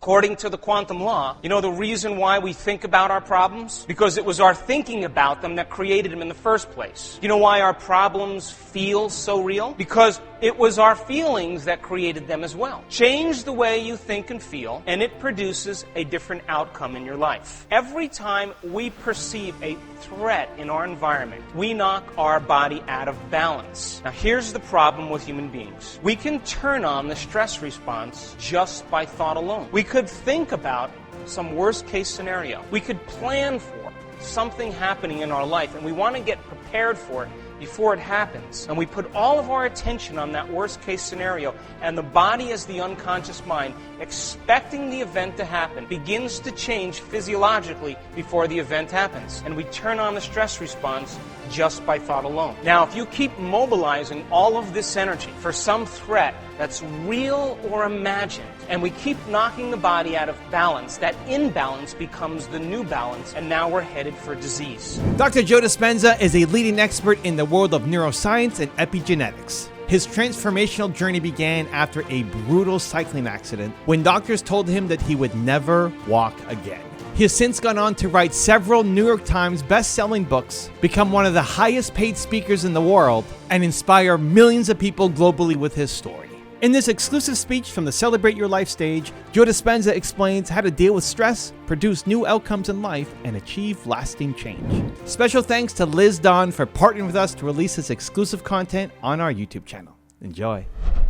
According to the quantum law, you know the reason why we think about our problems? Because it was our thinking about them that created them in the first place. You know why our problems feel so real? Because it was our feelings that created them as well. Change the way you think and feel, and it produces a different outcome in your life. Every time we perceive a threat in our environment, we knock our body out of balance. Now here's the problem with human beings. We can turn on the stress response just by thought alone. We could think about some worst case scenario. We could plan for something happening in our life, and we want to get prepared for it before it happens. And we put all of our attention on that worst case scenario, and the body, as the unconscious mind, expecting the event to happen, begins to change physiologically before the event happens. And we turn on the stress response just by thought alone. Now, if you keep mobilizing all of this energy for some threat that's real or imagined, and we keep knocking the body out of balance, that imbalance becomes the new balance, and now we're headed for disease. Dr. Joe Dispenza is a leading expert in the world of neuroscience and epigenetics. His transformational journey began after a brutal cycling accident when doctors told him that he would never walk again. He has since gone on to write several New York Times best-selling books, become one of the highest paid speakers in the world, and inspire millions of people globally with his story. In this exclusive speech from the Celebrate Your Life stage, Joe Dispenza explains how to deal with stress, produce new outcomes in life, and achieve lasting change. Special thanks to Liz Don for partnering with us to release this exclusive content on our YouTube channel. Enjoy.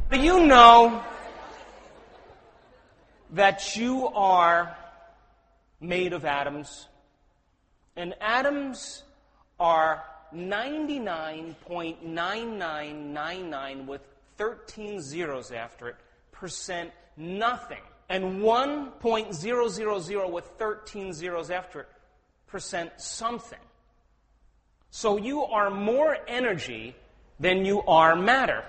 Do you know that you are made of atoms? And atoms are 99.9999 with 13 zeros after it, percent nothing. And 1.000 with 13 zeros after it, percent something. So you are more energy than you are matter.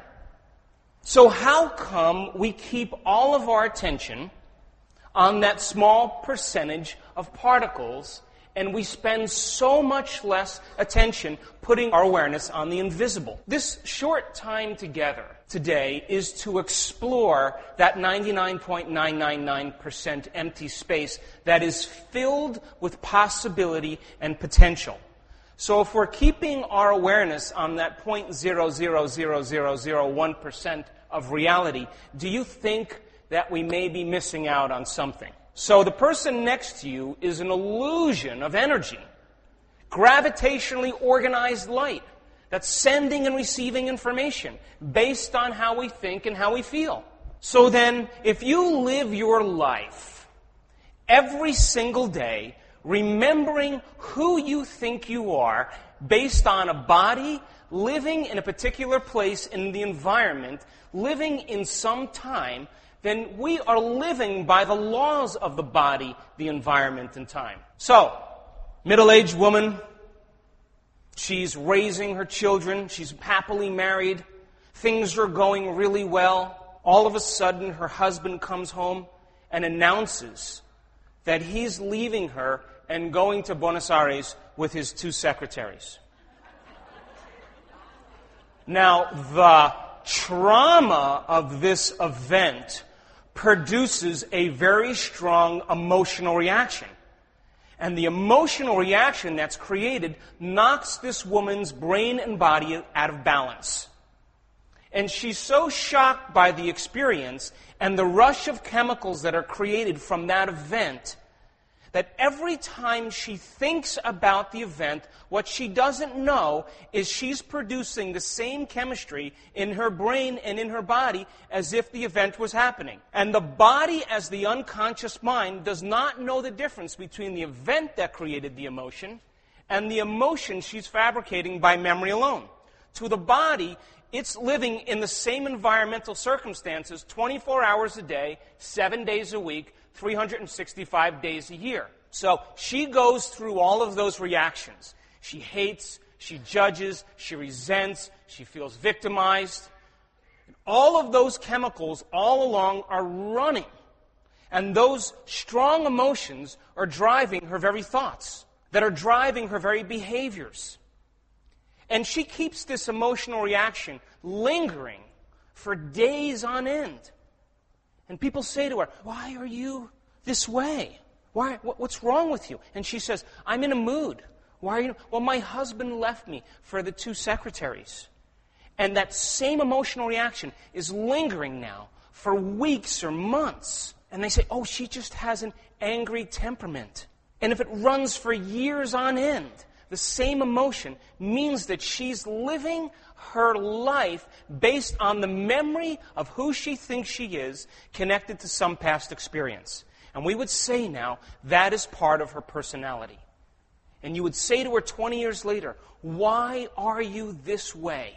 So how come we keep all of our attention on that small percentage of particles, and we spend so much less attention putting our awareness on the invisible? This short time together today is to explore that 99.999% empty space that is filled with possibility and potential. So if we're keeping our awareness on that 0.00001% of reality, do you think that we may be missing out on something? So the person next to you is an illusion of energy, gravitationally organized light that's sending and receiving information based on how we think and how we feel. So then, if you live your life every single day remembering who you think you are based on a body living in a particular place in the environment, living in some time, then we are living by the laws of the body, the environment, and time. So, middle-aged woman, she's raising her children, she's happily married, things are going really well. All of a sudden, her husband comes home and announces that he's leaving her and going to Buenos Aires with his 2 secretaries. Now, the trauma of this event produces a very strong emotional reaction. And the emotional reaction that's created knocks this woman's brain and body out of balance. And she's so shocked by the experience and the rush of chemicals that are created from that event that every time she thinks about the event, what she doesn't know is she's producing the same chemistry in her brain and in her body as if the event was happening. And the body, as the unconscious mind, does not know the difference between the event that created the emotion and the emotion she's fabricating by memory alone. To the body, it's living in the same environmental circumstances 24 hours a day, 7 days a week, 365 days a year. So she goes through all of those reactions. She hates, she judges, she resents, she feels victimized. All of those chemicals all along are running. And those strong emotions are driving her very thoughts, that are driving her very behaviors. And she keeps this emotional reaction lingering for days on end. And people say to her, "Why are you this way? What's wrong with you? And she says, I'm in a mood. Why are you? Well, my husband left me for the 2 secretaries. And that same emotional reaction is lingering now for weeks or months. And they say, oh, she just has an angry temperament. And if it runs for years on end, the same emotion means that she's living her life based on the memory of who she thinks she is, connected to some past experience. And we would say now, that is part of her personality. And you would say to her 20 years later, why are you this way?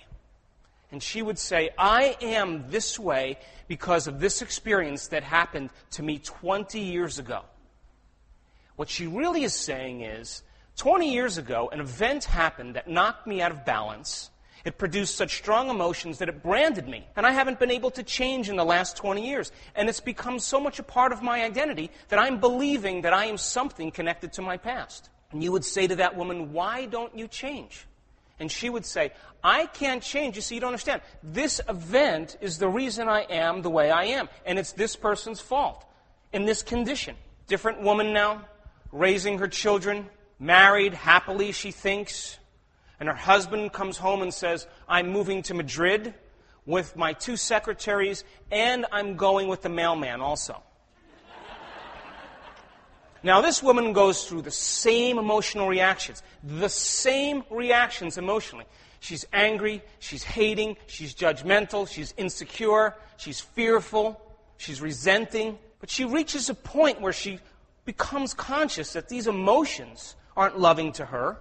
And she would say, I am this way because of this experience that happened to me 20 years ago. What she really is saying is, 20 years ago, an event happened that knocked me out of balance. It produced such strong emotions that it branded me. And I haven't been able to change in the last 20 years. And it's become so much a part of my identity that I'm believing that I am something connected to my past. And you would say to that woman, why don't you change? And she would say, I can't change. You see, you don't understand. This event is the reason I am the way I am. And it's this person's fault in this condition. Different woman now, raising her children, married happily, she thinks. And her husband comes home and says, I'm moving to Madrid with my 2 secretaries, and I'm going with the mailman also. Now, this woman goes through the same emotional reactions, emotionally. She's angry, she's hating, she's judgmental, she's insecure, she's fearful, she's resenting. But she reaches a point where she becomes conscious that these emotions aren't loving to her,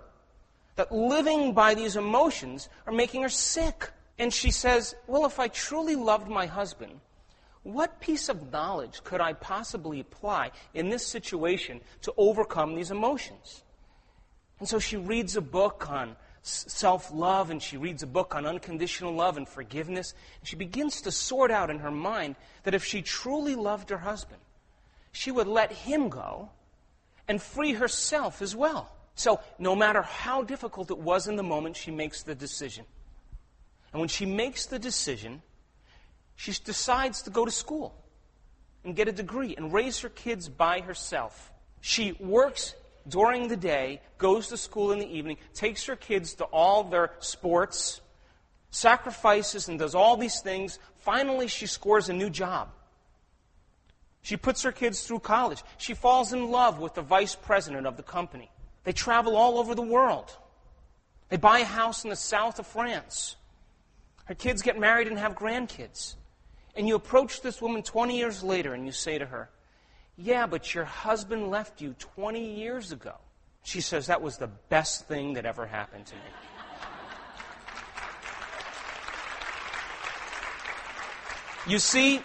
that living by these emotions are making her sick. And she says, well, if I truly loved my husband, what piece of knowledge could I possibly apply in this situation to overcome these emotions? And so she reads a book on self-love, and she reads a book on unconditional love and forgiveness. And she begins to sort out in her mind that if she truly loved her husband, she would let him go and free herself as well. So no matter how difficult it was in the moment, she makes the decision. And when she makes the decision, she decides to go to school and get a degree and raise her kids by herself. She works during the day, goes to school in the evening, takes her kids to all their sports, sacrifices and does all these things. Finally, she scores a new job. She puts her kids through college. She falls in love with the vice president of the company. They travel all over the world. They buy a house in the south of France. Her kids get married and have grandkids. And you approach this woman 20 years later and you say to her, yeah, but your husband left you 20 years ago. She says, that was the best thing that ever happened to me. You see,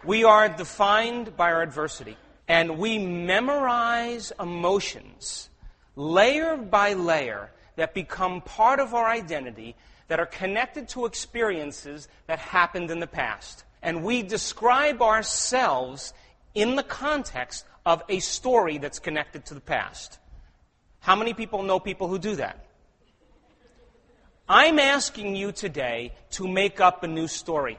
we are defined by our adversity. And we memorize emotions layer by layer that become part of our identity, that are connected to experiences that happened in the past. And we describe ourselves in the context of a story that's connected to the past. How many people know people who do that? I'm asking you today to make up a new story.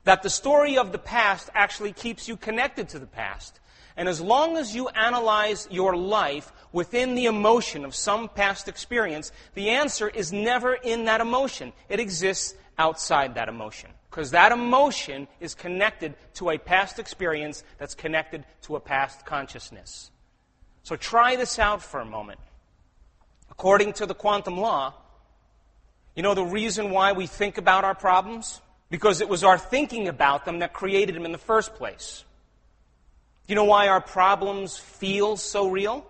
That the story of the past actually keeps you connected to the past. And as long as you analyze your life within the emotion of some past experience, the answer is never in that emotion. It exists outside that emotion. Because that emotion is connected to a past experience that's connected to a past consciousness. So try this out for a moment. According to the quantum law, you know the reason why we think about our problems? Because it was our thinking about them that created them in the first place. Do you know why our problems feel so real?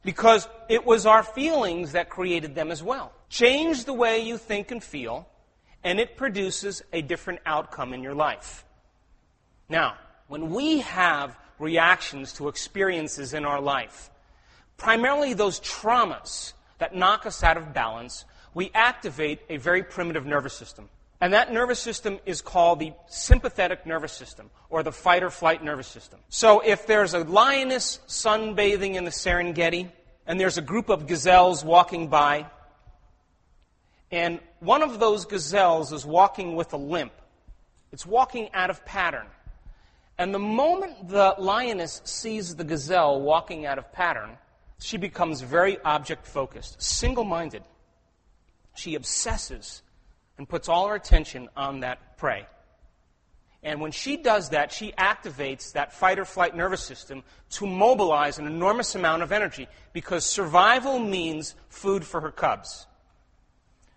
Because it was our feelings that created them as well. Change the way you think and feel, and it produces a different outcome in your life. Now, when we have reactions to experiences in our life, primarily those traumas that knock us out of balance, we activate a very primitive nervous system. And that nervous system is called the sympathetic nervous system, or the fight-or-flight nervous system. So if there's a lioness sunbathing in the Serengeti, and there's a group of gazelles walking by, and one of those gazelles is walking with a limp. It's walking out of pattern. And the moment the lioness sees the gazelle walking out of pattern, she becomes very object-focused, single-minded. She obsesses and puts all her attention on that prey. And when she does that, she activates that fight-or-flight nervous system to mobilize an enormous amount of energy because survival means food for her cubs.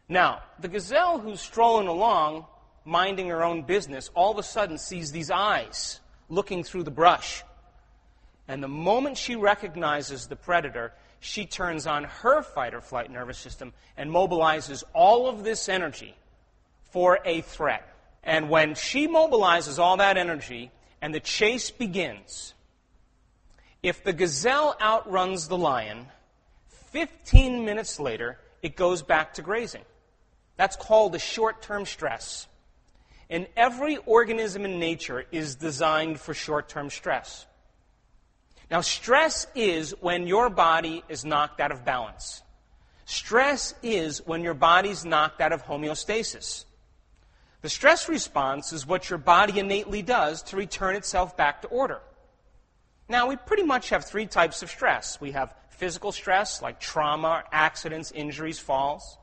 Now, the gazelle who's strolling along, minding her own business, all of a sudden sees these eyes looking through the brush. And the moment she recognizes the predator, she turns on her fight-or-flight nervous system and mobilizes all of this energy for a threat. And when she mobilizes all that energy and the chase begins, if the gazelle outruns the lion, 15 minutes later, it goes back to grazing. That's called a short-term stress. And every organism in nature is designed for short-term stress. Now, stress is when your body is knocked out of balance. Stress is when your body's knocked out of homeostasis. The stress response is what your body innately does to return itself back to order. Now, we pretty much have three types of stress. We have physical stress, like trauma, accidents, injuries, falls.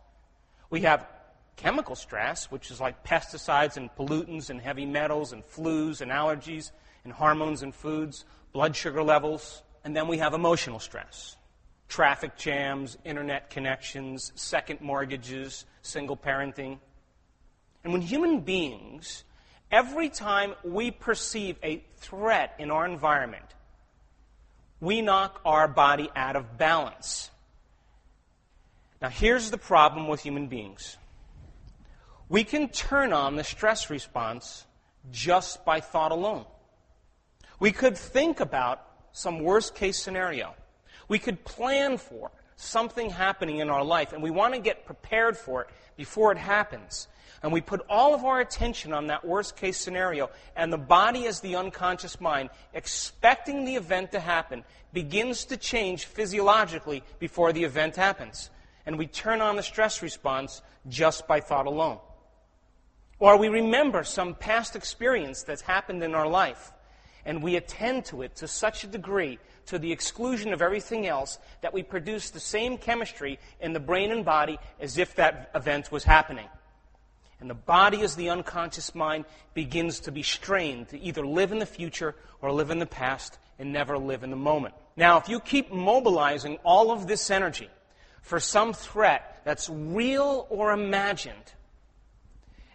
We have chemical stress, which is like pesticides and pollutants and heavy metals and flus and allergies and hormones and foods, blood sugar levels. And then we have emotional stress. Traffic jams, internet connections, second mortgages, single parenting. And when human beings, every time we perceive a threat in our environment, we knock our body out of balance. Now, here's the problem with human beings. We can turn on the stress response just by thought alone. We could think about some worst-case scenario. We could plan for something happening in our life, and we want to get prepared for it before it happens. And we put all of our attention on that worst-case scenario, and the body, as the unconscious mind, expecting the event to happen, begins to change physiologically before the event happens. And we turn on the stress response just by thought alone. Or we remember some past experience that's happened in our life, and we attend to it to such a degree, to the exclusion of everything else, that we produce the same chemistry in the brain and body as if that event was happening. And the body, as the unconscious mind, begins to be strained to either live in the future or live in the past and never live in the moment. Now, if you keep mobilizing all of this energy for some threat that's real or imagined,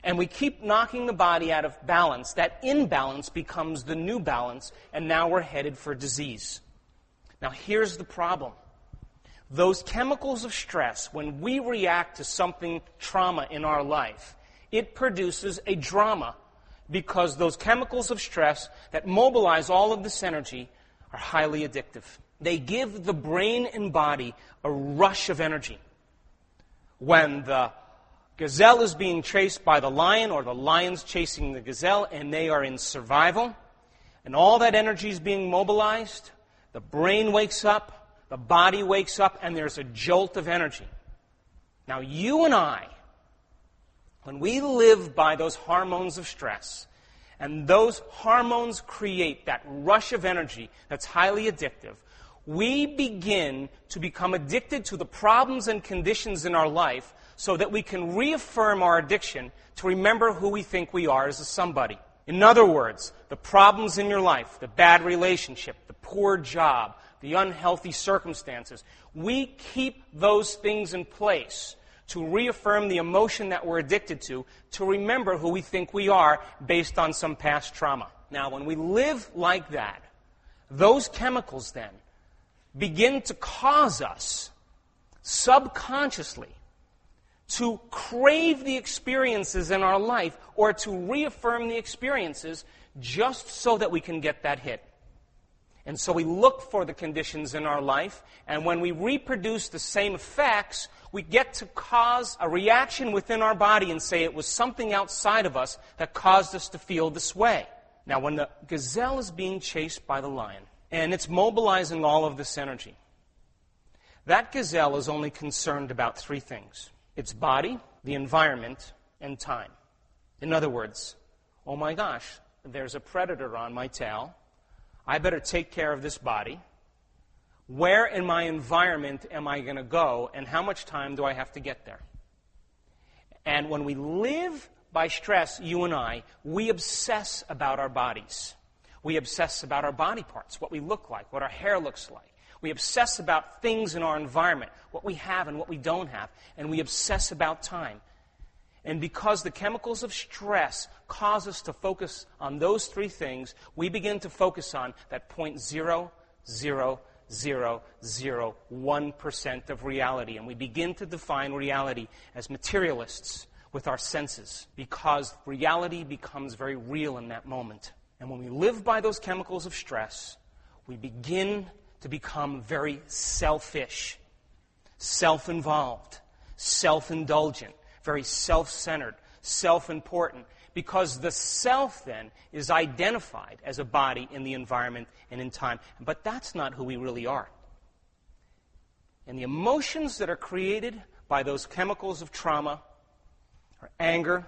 and we keep knocking the body out of balance, that imbalance becomes the new balance, and now we're headed for disease. Now, here's the problem. Those chemicals of stress, when we react to something trauma in our life, it produces a drama, because those chemicals of stress that mobilize all of this energy are highly addictive. They give the brain and body a rush of energy. When the gazelle is being chased by the lion, or the lion's chasing the gazelle, and they are in survival, and all that energy is being mobilized, the brain wakes up, the body wakes up, and there's a jolt of energy. Now, you and I, when we live by those hormones of stress, and those hormones create that rush of energy that's highly addictive, we begin to become addicted to the problems and conditions in our life so that we can reaffirm our addiction to remember who we think we are as a somebody. In other words, the problems in your life, the bad relationship, the poor job, the unhealthy circumstances, we keep those things in place to reaffirm the emotion that we're addicted to remember who we think we are based on some past trauma. Now, when we live like that, those chemicals then begin to cause us subconsciously to crave the experiences in our life, or to reaffirm the experiences just so that we can get that hit. And so we look for the conditions in our life, and when we reproduce the same effects, we get to cause a reaction within our body and say it was something outside of us that caused us to feel this way. Now, when the gazelle is being chased by the lion, and it's mobilizing all of this energy, that gazelle is only concerned about three things: its body, the environment, and time. In other words, oh my gosh, there's a predator on my tail. I better take care of this body. Where in my environment am I going to go, and how much time do I have to get there? And when we live by stress, you and I, we obsess about our bodies. We obsess about our body parts, what we look like, what our hair looks like. We obsess about things in our environment, what we have and what we don't have. And we obsess about time. And because the chemicals of stress cause us to focus on those three things, we begin to focus on that 0.00001% of reality. And we begin to define reality as materialists with our senses, because reality becomes very real in that moment. And when we live by those chemicals of stress, we begin to become very selfish, self-involved, self-indulgent, very self-centered, self-important, because the self then is identified as a body in the environment and in time. But that's not who we really are. And the emotions that are created by those chemicals of trauma are anger,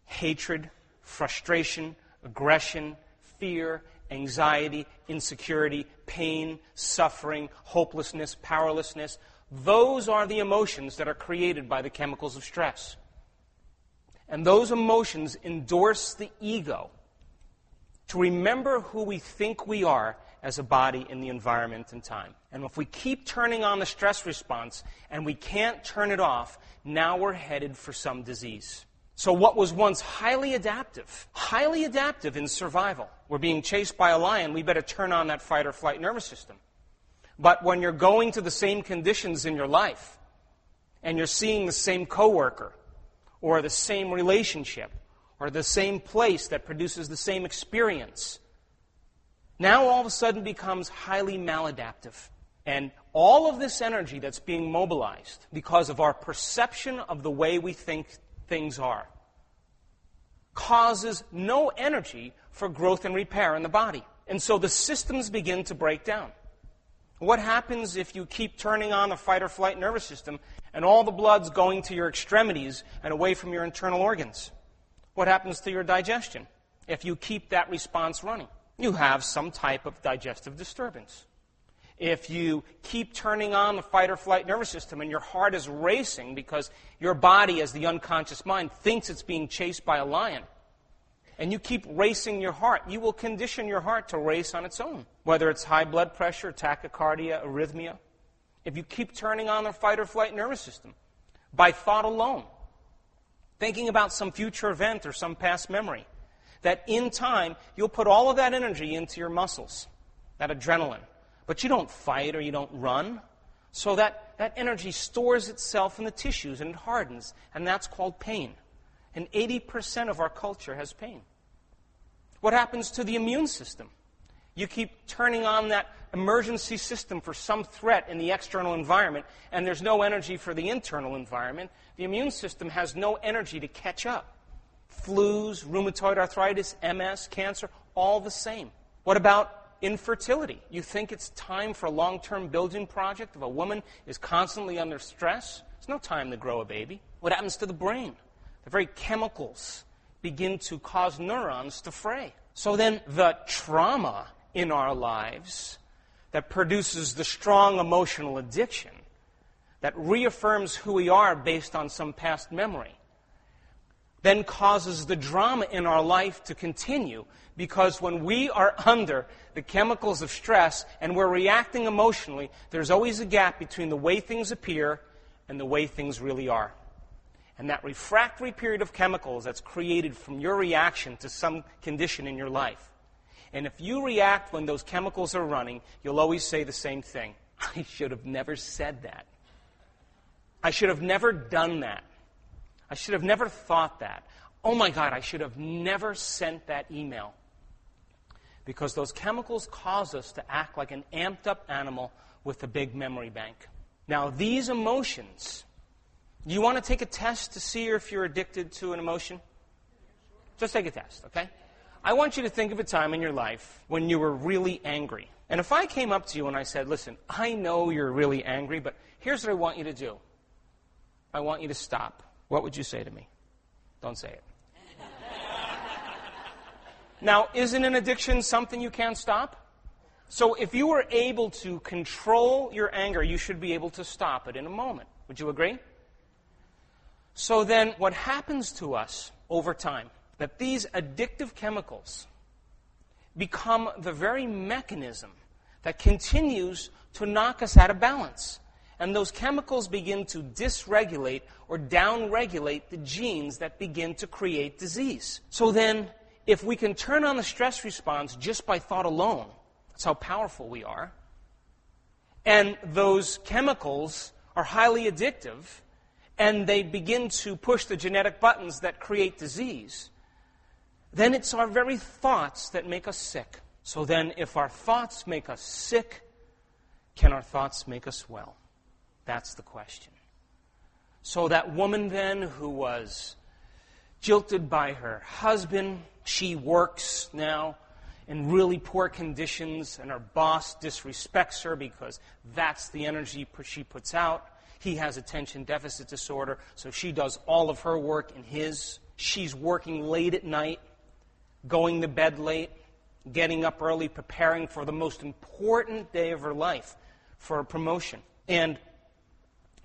hatred, frustration, aggression, fear, anxiety, insecurity, pain, suffering, hopelessness, powerlessness. Those are the emotions that are created by the chemicals of stress. And those emotions endorse the ego to remember who we think we are as a body in the environment and time. And if we keep turning on the stress response and we can't turn it off, now we're headed for some disease. So what was once highly adaptive in survival, we're being chased by a lion, we better turn on that fight or flight nervous system. But when you're going to the same conditions in your life, and you're seeing the same coworker, or the same relationship, or the same place that produces the same experience, now all of a sudden becomes highly maladaptive. And all of this energy that's being mobilized because of our perception of the way we think things are causes no energy for growth and repair in the body. And so the systems begin to break down. What happens if you keep turning on the fight or flight nervous system and all the blood's going to your extremities and away from your internal organs? What happens to your digestion if you keep that response running? You have some type of digestive disturbance. If you keep turning on the fight or flight nervous system and your heart is racing because your body, as the unconscious mind, thinks it's being chased by a lion, and you keep racing your heart, you will condition your heart to race on its own, whether it's high blood pressure, tachycardia, arrhythmia. If you keep turning on the fight or flight nervous system by thought alone, thinking about some future event or some past memory, that in time you'll put all of that energy into your muscles, that adrenaline. But you don't fight or you don't run. So that energy stores itself in the tissues and it hardens. And that's called pain. And 80% of our culture has pain. What happens to the immune system? You keep turning on that emergency system for some threat in the external environment, and there's no energy for the internal environment. The immune system has no energy to catch up. Flus, rheumatoid arthritis, MS, cancer, all the same. What about infertility? You think it's time for a long-term building project if a woman is constantly under stress? There's no time to grow a baby. What happens to the brain? The very chemicals begin to cause neurons to fray. So then the trauma in our lives that produces the strong emotional addiction, that reaffirms who we are based on some past memory, then causes the drama in our life to continue, because when we are under the chemicals of stress and we're reacting emotionally, there's always a gap between the way things appear and the way things really are. And that refractory period of chemicals that's created from your reaction to some condition in your life. And if you react when those chemicals are running, you'll always say the same thing. I should have never said that. I should have never done that. I should have never thought that. Oh my God, I should have never sent that email. Because those chemicals cause us to act like an amped up animal with a big memory bank. Now, these emotions, you want to take a test to see if you're addicted to an emotion? Just take a test, okay? I want you to think of a time in your life when you were really angry. And if I came up to you and I said, listen, I know you're really angry, but here's what I want you to do. I want you to stop. What would you say to me? Don't say it. Now, isn't an addiction something you can't stop? So if you were able to control your anger, you should be able to stop it in a moment. Would you agree? So then what happens to us over time, that these addictive chemicals become the very mechanism that continues to knock us out of balance. And those chemicals begin to dysregulate or downregulate the genes that begin to create disease. So then, if we can turn on the stress response just by thought alone, that's how powerful we are, and those chemicals are highly addictive, and they begin to push the genetic buttons that create disease, then it's our very thoughts that make us sick. So then, if our thoughts make us sick, can our thoughts make us well? That's the question. So that woman then who was jilted by her husband, she works now in really poor conditions, and her boss disrespects her because that's the energy she puts out. He has attention deficit disorder, so she does all of her work in his. She's working late at night, going to bed late, getting up early, preparing for the most important day of her life, for a promotion. And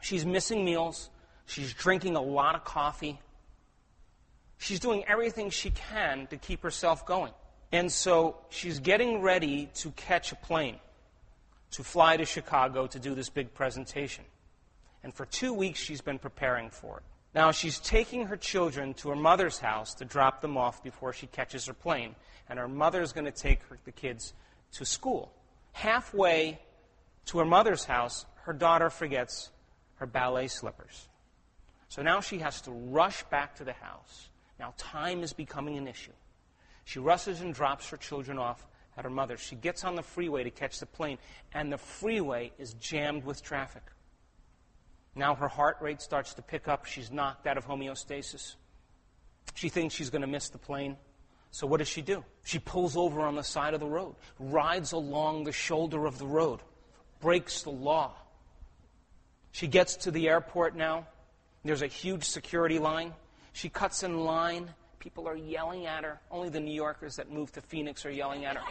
she's missing meals. She's drinking a lot of coffee. She's doing everything she can to keep herself going. And so she's getting ready to catch a plane to fly to Chicago to do this big presentation. And for 2 weeks, she's been preparing for it. Now, she's taking her children to her mother's house to drop them off before she catches her plane. And her mother's going to take the kids to school. Halfway to her mother's house, her daughter forgets her ballet slippers. So now she has to rush back to the house. Now time is becoming an issue. She rushes and drops her children off at her mother's. She gets on the freeway to catch the plane, and the freeway is jammed with traffic. Now her heart rate starts to pick up. She's knocked out of homeostasis. She thinks she's going to miss the plane. So what does she do? She pulls over on the side of the road, rides along the shoulder of the road, breaks the law. She gets to the airport now. There's a huge security line. She cuts in line. People are yelling at her. Only the New Yorkers that moved to Phoenix are yelling at her.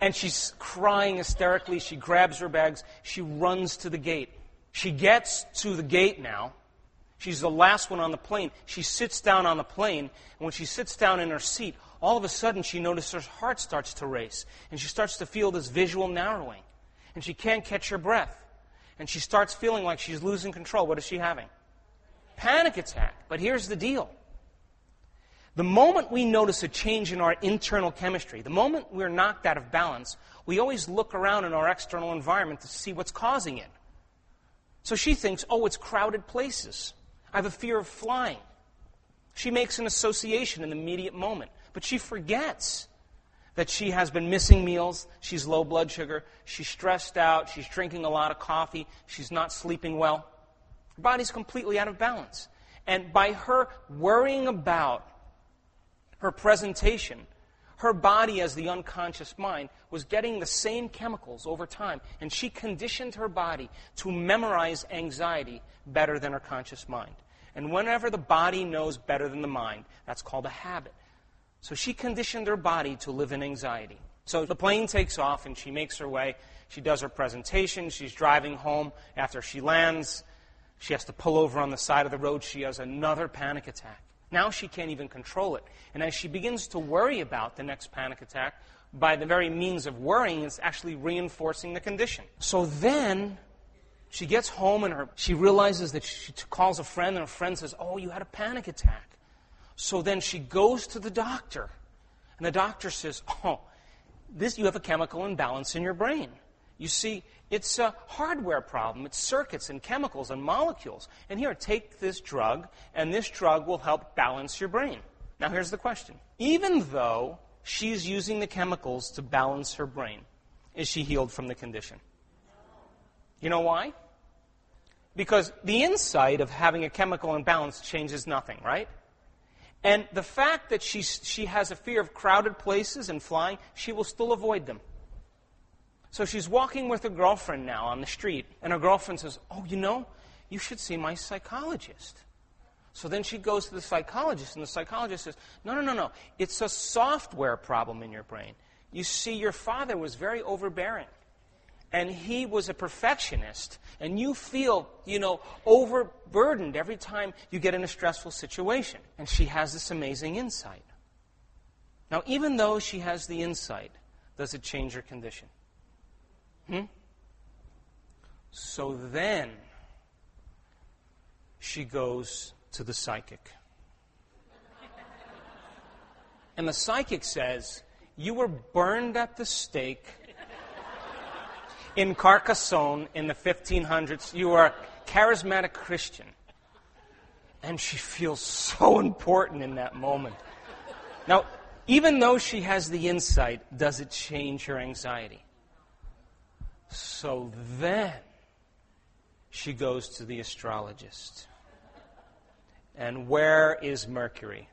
And she's crying hysterically. She grabs her bags. She runs to the gate. She gets to the gate now. She's the last one on the plane. She sits down on the plane, and when she sits down in her seat, all of a sudden she notices her heart starts to race, and she starts to feel this visual narrowing, and she can't catch her breath, and she starts feeling like she's losing control. What is she having? Panic attack. But here's the deal. The moment we notice a change in our internal chemistry, the moment we're knocked out of balance, we always look around in our external environment to see what's causing it. So she thinks, oh, it's crowded places. I have a fear of flying. She makes an association in the immediate moment, but she forgets that she has been missing meals, she's low blood sugar, she's stressed out, she's drinking a lot of coffee, she's not sleeping well. Her body's completely out of balance. And by her worrying about her presentation, her body as the unconscious mind was getting the same chemicals over time, and she conditioned her body to memorize anxiety better than her conscious mind. And whenever the body knows better than the mind, that's called a habit. So she conditioned her body to live in anxiety. So the plane takes off, and she makes her way. She does her presentation. She's driving home. After she lands, she has to pull over on the side of the road. She has another panic attack. Now she can't even control it. And as she begins to worry about the next panic attack, by the very means of worrying, it's actually reinforcing the condition. So then she gets home and she realizes that she calls a friend, and her friend says, oh, you had a panic attack. So then she goes to the doctor, and the doctor says, oh, you have a chemical imbalance in your brain. You see, it's a hardware problem. It's circuits and chemicals and molecules. And here, take this drug, and this drug will help balance your brain. Now, here's the question. Even though she's using the chemicals to balance her brain, is she healed from the condition? You know why? Because the insight of having a chemical imbalance changes nothing, right? And the fact that she has a fear of crowded places and flying, she will still avoid them. So she's walking with her girlfriend now on the street, and her girlfriend says, oh, you know, you should see my psychologist. So then she goes to the psychologist, and the psychologist says, no. It's a software problem in your brain. You see, your father was very overbearing, and he was a perfectionist, and you feel, overburdened every time you get in a stressful situation. And she has this amazing insight. Now, even though she has the insight, does it change her condition? So then she goes to the psychic. And the psychic says, you were burned at the stake in Carcassonne in the 1500s. You are a charismatic Christian. And she feels so important in that moment. Now, even though she has the insight, does it change her anxiety? So then she goes to the astrologist. And where is Mercury?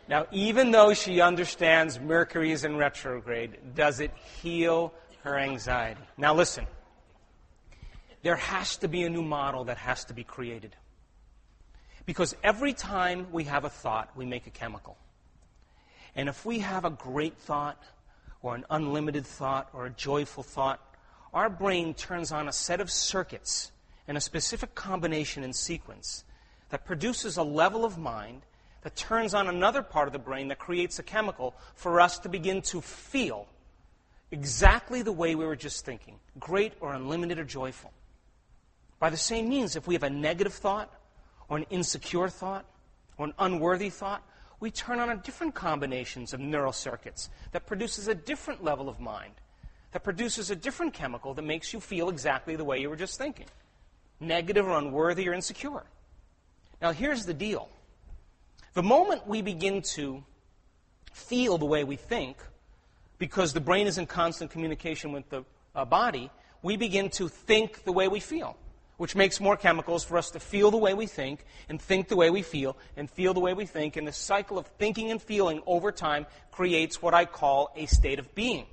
Now, even though she understands Mercury is in retrograde, does it heal her anxiety? Now, listen. There has to be a new model that has to be created. Because every time we have a thought, we make a chemical. And if we have a great thought, or an unlimited thought, or a joyful thought, our brain turns on a set of circuits in a specific combination and sequence that produces a level of mind that turns on another part of the brain that creates a chemical for us to begin to feel exactly the way we were just thinking, great or unlimited or joyful. By the same means, if we have a negative thought or an insecure thought or an unworthy thought, we turn on a different combinations of neural circuits that produces a different level of mind, that produces a different chemical that makes you feel exactly the way you were just thinking, negative or unworthy or insecure. Now, here's the deal. The moment we begin to feel the way we think, because the brain is in constant communication with the body, we begin to think the way we feel, which makes more chemicals for us to feel the way we think the way we feel, and feel the way we think. And the cycle of thinking and feeling over time creates what I call a state of being.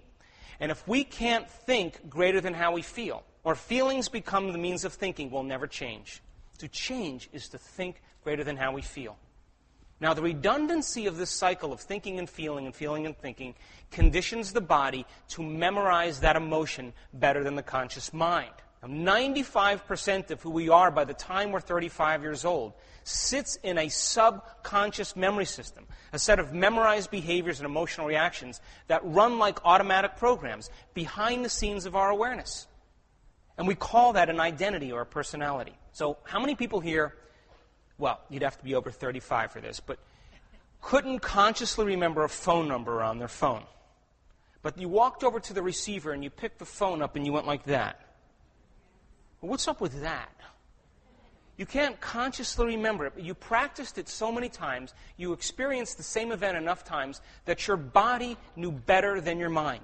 And if we can't think greater than how we feel, or feelings become the means of thinking, we'll never change. To change is to think greater than how we feel. Now, the redundancy of this cycle of thinking and feeling and thinking conditions the body to memorize that emotion better than the conscious mind. Now, 95% of who we are by the time we're 35 years old sits in a subconscious memory system, a set of memorized behaviors and emotional reactions that run like automatic programs behind the scenes of our awareness. And we call that an identity or a personality. So how many people here, well, you'd have to be over 35 for this, but couldn't consciously remember a phone number on their phone? But you walked over to the receiver and you picked the phone up and you went like that. Well, what's up with that? You can't consciously remember it, but you practiced it so many times, you experienced the same event enough times that your body knew better than your mind.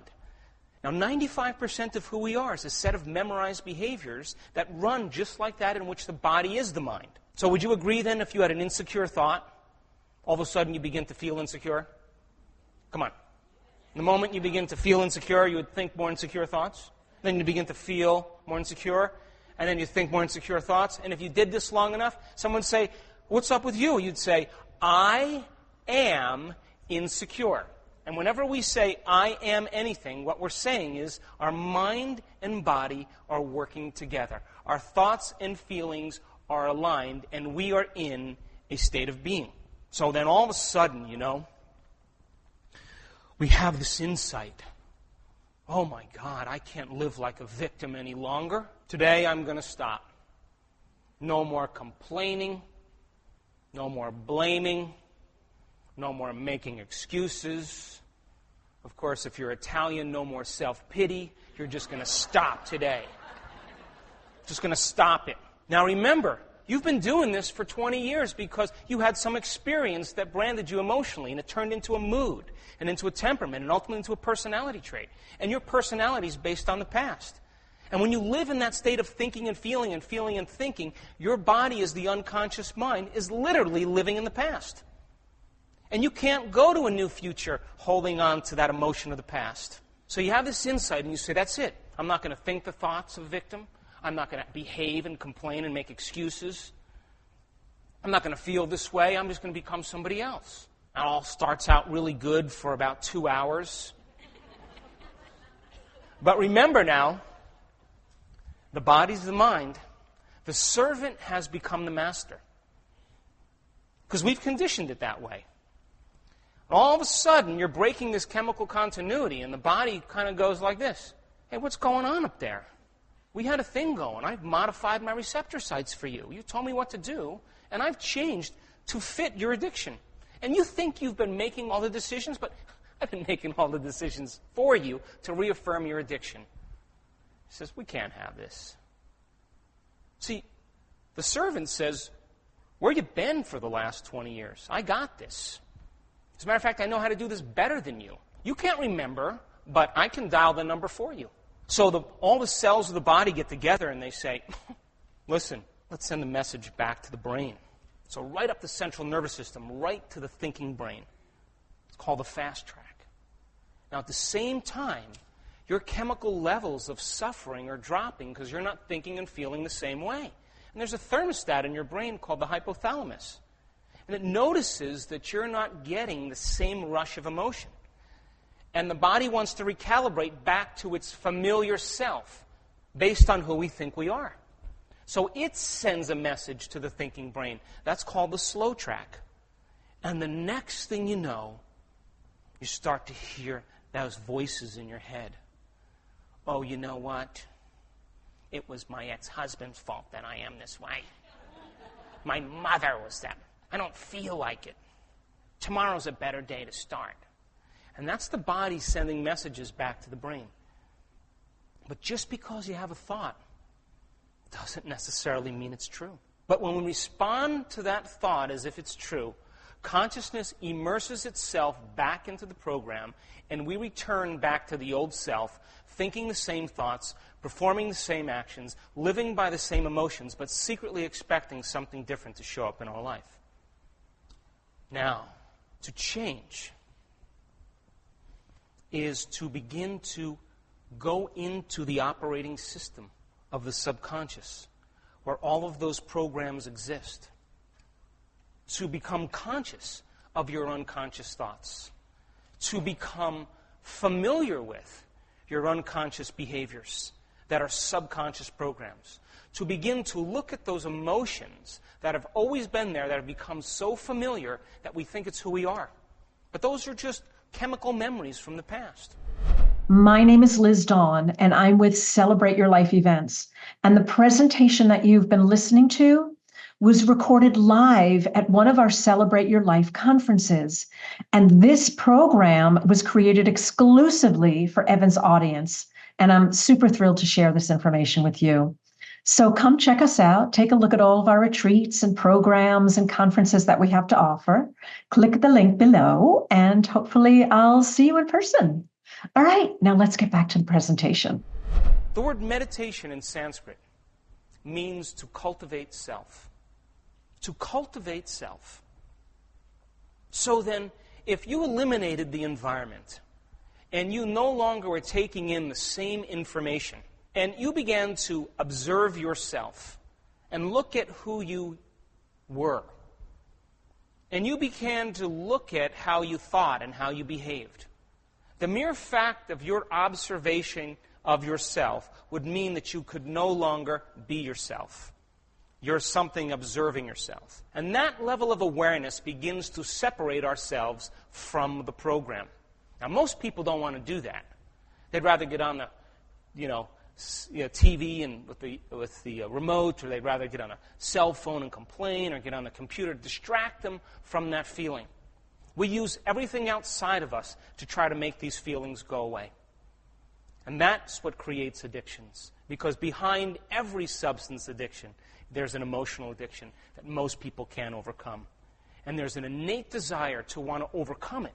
Now, 95% of who we are is a set of memorized behaviors that run just like that, in which the body is the mind. So would you agree then, if you had an insecure thought, all of a sudden you begin to feel insecure? Come on. The moment you begin to feel insecure, you would think more insecure thoughts. Then you begin to feel more insecure, and then you think more insecure thoughts. And if you did this long enough, someone would say, what's up with you? You'd say, I am insecure. And whenever we say, I am anything, what we're saying is our mind and body are working together. Our thoughts and feelings are aligned, and we are in a state of being. So then all of a sudden, we have this insight. Oh my God, I can't live like a victim any longer. Today I'm going to stop. No more complaining. No more blaming. No more making excuses. Of course, if you're Italian, no more self-pity. You're just going to stop today. Just going to stop it. Now remember, you've been doing this for 20 years because you had some experience that branded you emotionally, and it turned into a mood, and into a temperament, and ultimately into a personality trait. And your personality is based on the past. And when you live in that state of thinking and feeling and feeling and thinking, your body, as the unconscious mind, is literally living in the past. And you can't go to a new future holding on to that emotion of the past. So you have this insight, and you say, that's it. I'm not going to think the thoughts of a victim. I'm not going to behave and complain and make excuses. I'm not going to feel this way. I'm just going to become somebody else. It all starts out really good for about 2 hours. But remember now, the body's the mind. The servant has become the master. Because we've conditioned it that way. All of a sudden, you're breaking this chemical continuity, and the body kind of goes like this. Hey, what's going on up there? We had a thing going. I've modified my receptor sites for you. You told me what to do, and I've changed to fit your addiction. And you think you've been making all the decisions, but I've been making all the decisions for you to reaffirm your addiction. He says, we can't have this. See, the servant says, where you been for the last 20 years? I got this. As a matter of fact, I know how to do this better than you. You can't remember, but I can dial the number for you. So all the cells of the body get together and they say, listen, let's send a message back to the brain. So right up the central nervous system, right to the thinking brain. It's called the fast track. Now at the same time, your chemical levels of suffering are dropping because you're not thinking and feeling the same way. And there's a thermostat in your brain called the hypothalamus. And it notices that you're not getting the same rush of emotion. And the body wants to recalibrate back to its familiar self based on who we think we are. So it sends a message to the thinking brain. That's called the slow track. And the next thing you know, you start to hear those voices in your head. Oh, you know what? It was my ex-husband's fault that I am this way. My mother was that. I don't feel like it. Tomorrow's a better day to start. And that's the body sending messages back to the brain. But just because you have a thought doesn't necessarily mean it's true. But when we respond to that thought as if it's true, consciousness immerses itself back into the program, and we return back to the old self, thinking the same thoughts, performing the same actions, living by the same emotions, but secretly expecting something different to show up in our life. Now, to change is to begin to go into the operating system of the subconscious, where all of those programs exist. To become conscious of your unconscious thoughts. To become familiar with your unconscious behaviors that are subconscious programs. To begin to look at those emotions that have always been there, that have become so familiar that we think it's who we are. But those are just chemical memories from the past. My name is Liz Dawn, and I'm with Celebrate Your Life Events. And the presentation that you've been listening to was recorded live at one of our Celebrate Your Life conferences. And this program was created exclusively for Evan's audience. And I'm super thrilled to share this information with you. So come check us out. Take a look at all of our retreats and programs and conferences that we have to offer. Click the link below, and hopefully I'll see you in person. All right, now let's get back to the presentation. The word meditation in Sanskrit means to cultivate self. To cultivate self. So then, if you eliminated the environment and you no longer were taking in the same information, and you began to observe yourself and look at who you were, and you began to look at how you thought and how you behaved, the mere fact of your observation of yourself would mean that you could no longer be yourself. You're something observing yourself. And that level of awareness begins to separate ourselves from the program. Now, most people don't want to do that. They'd rather get on the, TV and with the remote, or they'd rather get on a cell phone and complain, or get on the computer to distract them from that feeling. We use everything outside of us to try to make these feelings go away. And that's what creates addictions. Because behind every substance addiction, there's an emotional addiction that most people can't overcome. And there's an innate desire to want to overcome it.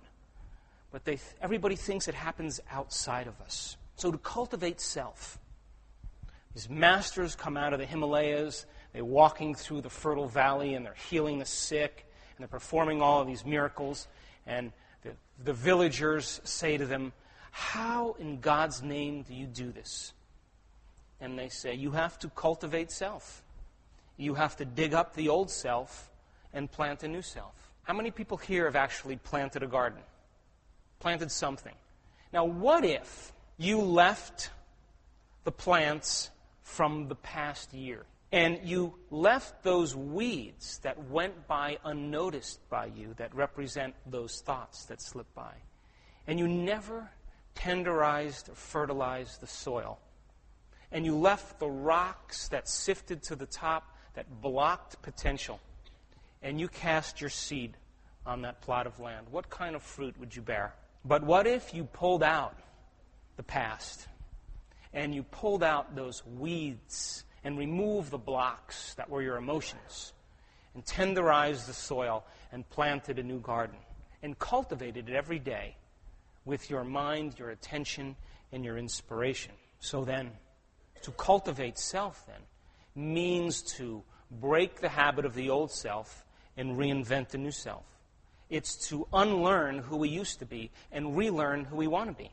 But everybody thinks it happens outside of us. So to cultivate self, these masters come out of the Himalayas, they're walking through the fertile valley, and they're healing the sick, and they're performing all of these miracles. And the villagers say to them, how in God's name do you do this? And they say, you have to cultivate self. You have to dig up the old self and plant a new self. How many people here have actually planted a garden? Planted something. Now, what if you left the plants from the past year and you left those weeds that went by unnoticed by you that represent those thoughts that slip by, and you never tenderized or fertilized the soil, and you left the rocks that sifted to the top that blocked potential, and you cast your seed on that plot of land? What kind of fruit would you bear? But what if you pulled out the past and you pulled out those weeds and removed the blocks that were your emotions and tenderized the soil and planted a new garden and cultivated it every day with your mind, your attention, and your inspiration? So then, to cultivate self then means to break the habit of the old self and reinvent a new self. It's to unlearn who we used to be and relearn who we want to be.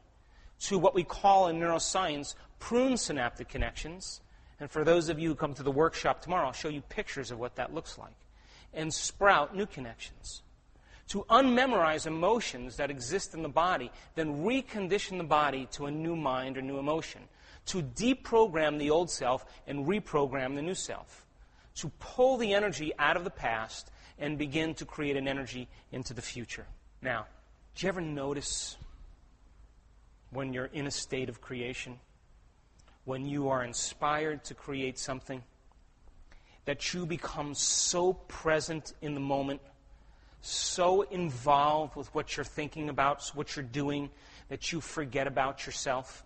To what we call in neuroscience, prune synaptic connections. And for those of you who come to the workshop tomorrow, I'll show you pictures of what that looks like. And sprout new connections. To unmemorize emotions that exist in the body, then recondition the body to a new mind or new emotion. To deprogram the old self and reprogram the new self. To pull the energy out of the past and begin to create an energy into the future. Now, do you ever notice when you're in a state of creation, when you are inspired to create something, that you become so present in the moment, so involved with what you're thinking about, what you're doing, that you forget about yourself?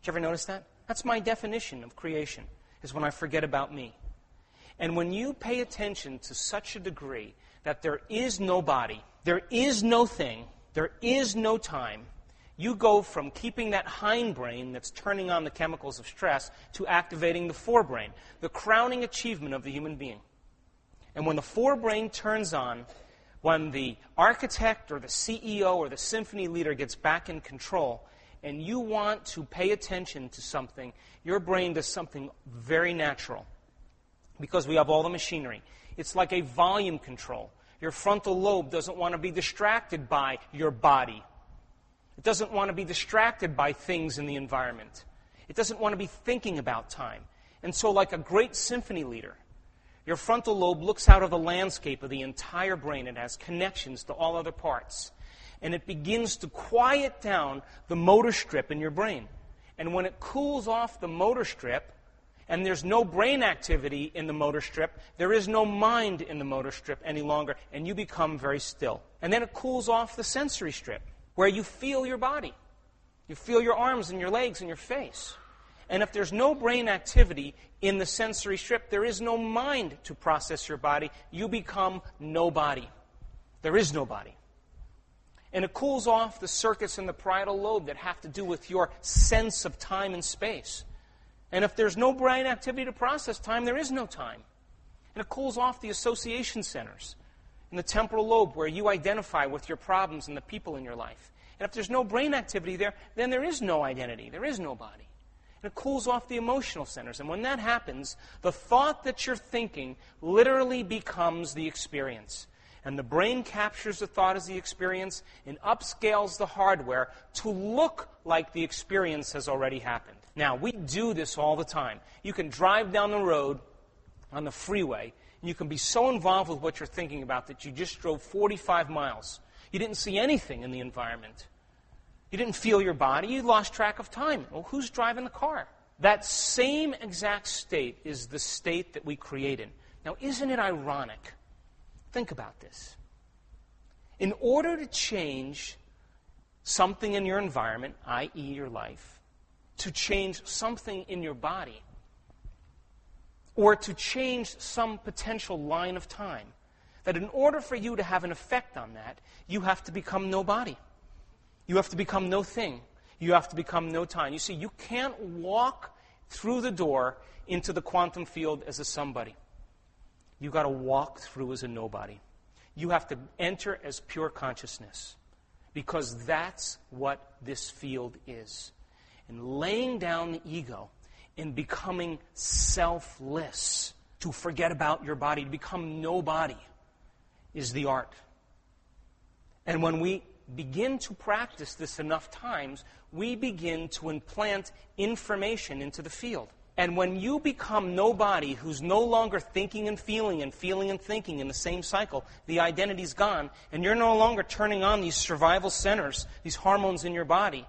Did you ever notice that? That's my definition of creation, is when I forget about me. And when you pay attention to such a degree that there is no body, there is no thing, there is no time, you go from keeping that hindbrain that's turning on the chemicals of stress to activating the forebrain, the crowning achievement of the human being. And when the forebrain turns on, when the architect or the CEO or the symphony leader gets back in control, and you want to pay attention to something, your brain does something very natural. Because we have all the machinery. It's like a volume control. Your frontal lobe doesn't want to be distracted by your body. It doesn't want to be distracted by things in the environment. It doesn't want to be thinking about time. And so like a great symphony leader, your frontal lobe looks out of the landscape of the entire brain. It has connections to all other parts. And it begins to quiet down the motor strip in your brain. And when it cools off the motor strip, and there's no brain activity in the motor strip, there is no mind in the motor strip any longer, and you become very still. And then it cools off the sensory strip, where you feel your body. You feel your arms and your legs and your face. And if there's no brain activity in the sensory strip, there is no mind to process your body. You become nobody. There is nobody. And it cools off the circuits in the parietal lobe that have to do with your sense of time and space. And if there's no brain activity to process time, there is no time. And it cools off the association centers in the temporal lobe where you identify with your problems and the people in your life. And if there's no brain activity there, then there is no identity. There is no body. And it cools off the emotional centers. And when that happens, the thought that you're thinking literally becomes the experience. And the brain captures the thought as the experience and upscales the hardware to look like the experience has already happened. Now, we do this all the time. You can drive down the road on the freeway, and you can be so involved with what you're thinking about that you just drove 45 miles. You didn't see anything in the environment. You didn't feel your body. You lost track of time. Well, who's driving the car? That same exact state is the state that we create in. Now, isn't it ironic? Think about this. In order to change something in your environment, i.e. your life, to change something in your body, or to change some potential line of time, that in order for you to have an effect on that, you have to become nobody. You have to become no thing. You have to become no time. You see, you can't walk through the door into the quantum field as a somebody. You've got to walk through as a nobody. You have to enter as pure consciousness, because that's what this field is. And laying down the ego and becoming selfless, to forget about your body, to become nobody, is the art. And when we begin to practice this enough times, we begin to implant information into the field. And when you become nobody who's no longer thinking and feeling and thinking in the same cycle, the identity's gone, and you're no longer turning on these survival centers, these hormones in your body,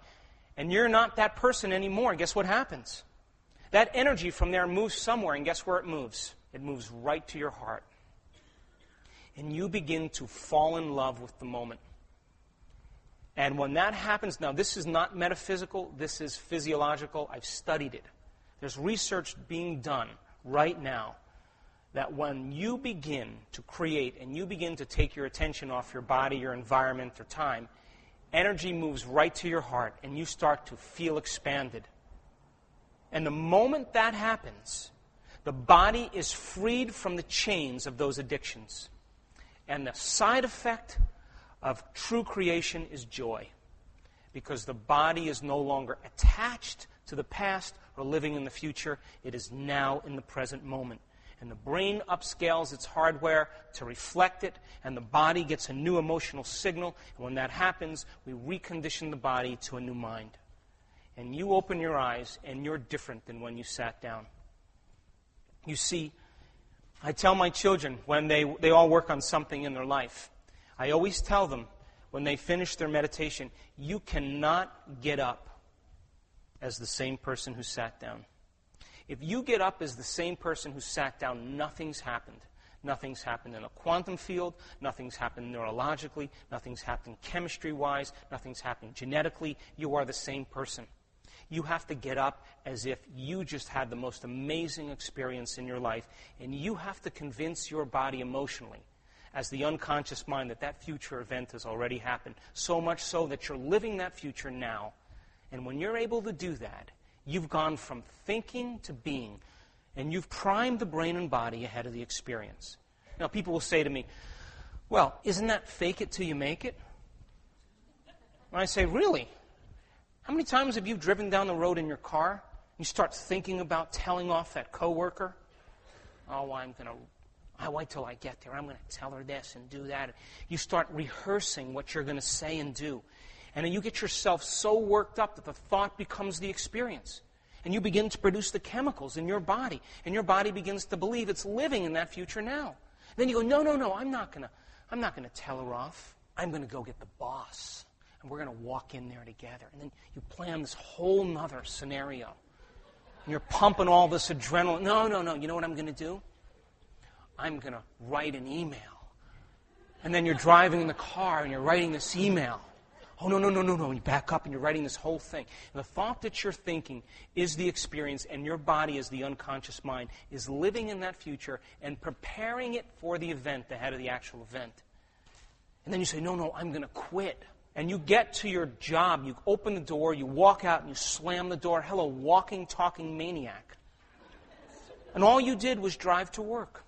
and you're not that person anymore, guess what happens? That energy from there moves somewhere, and guess where it moves? It moves right to your heart. And you begin to fall in love with the moment. And when that happens, now this is not metaphysical, this is physiological. I've studied it. There's research being done right now that when you begin to create and you begin to take your attention off your body, your environment, or time, energy moves right to your heart and you start to feel expanded. And the moment that happens, the body is freed from the chains of those addictions. And the side effect of true creation is joy, because the body is no longer attached to the past or living in the future. It is now in the present moment. And the brain upscales its hardware to reflect it, and the body gets a new emotional signal. And when that happens, we recondition the body to a new mind. And you open your eyes, and you're different than when you sat down. You see, I tell my children when they all work on something in their life, I always tell them when they finish their meditation, you cannot get up as the same person who sat down. If you get up as the same person who sat down, nothing's happened. Nothing's happened in a quantum field, nothing's happened neurologically, nothing's happened chemistry-wise, nothing's happened genetically. You are the same person. You have to get up as if you just had the most amazing experience in your life, and you have to convince your body emotionally, as the unconscious mind, that that future event has already happened, so much so that you're living that future now. And when you're able to do that, you've gone from thinking to being, and you've primed the brain and body ahead of the experience. Now, people will say to me, well, isn't that fake it till you make it? And I say, really? How many times have you driven down the road in your car, and you start thinking about telling off that coworker? Oh, I wait till I get there. I'm going to tell her this and do that. You start rehearsing what you're going to say and do. And then you get yourself so worked up that the thought becomes the experience. And you begin to produce the chemicals in your body. And your body begins to believe it's living in that future now. Then you go, no, I'm not going to tell her off. I'm going to go get the boss. And we're going to walk in there together. And then you plan this whole nother scenario. And you're pumping all this adrenaline. No. You know what I'm going to do? I'm going to write an email. And then you're driving in the car and you're writing this email. Oh, no. You back up and you're writing this whole thing. And the thought that you're thinking is the experience, and your body, as the unconscious mind, is living in that future and preparing it for the event ahead of the actual event. And then you say, no, I'm going to quit. And you get to your job, you open the door, you walk out and you slam the door. Hello, walking, talking maniac. And all you did was drive to work.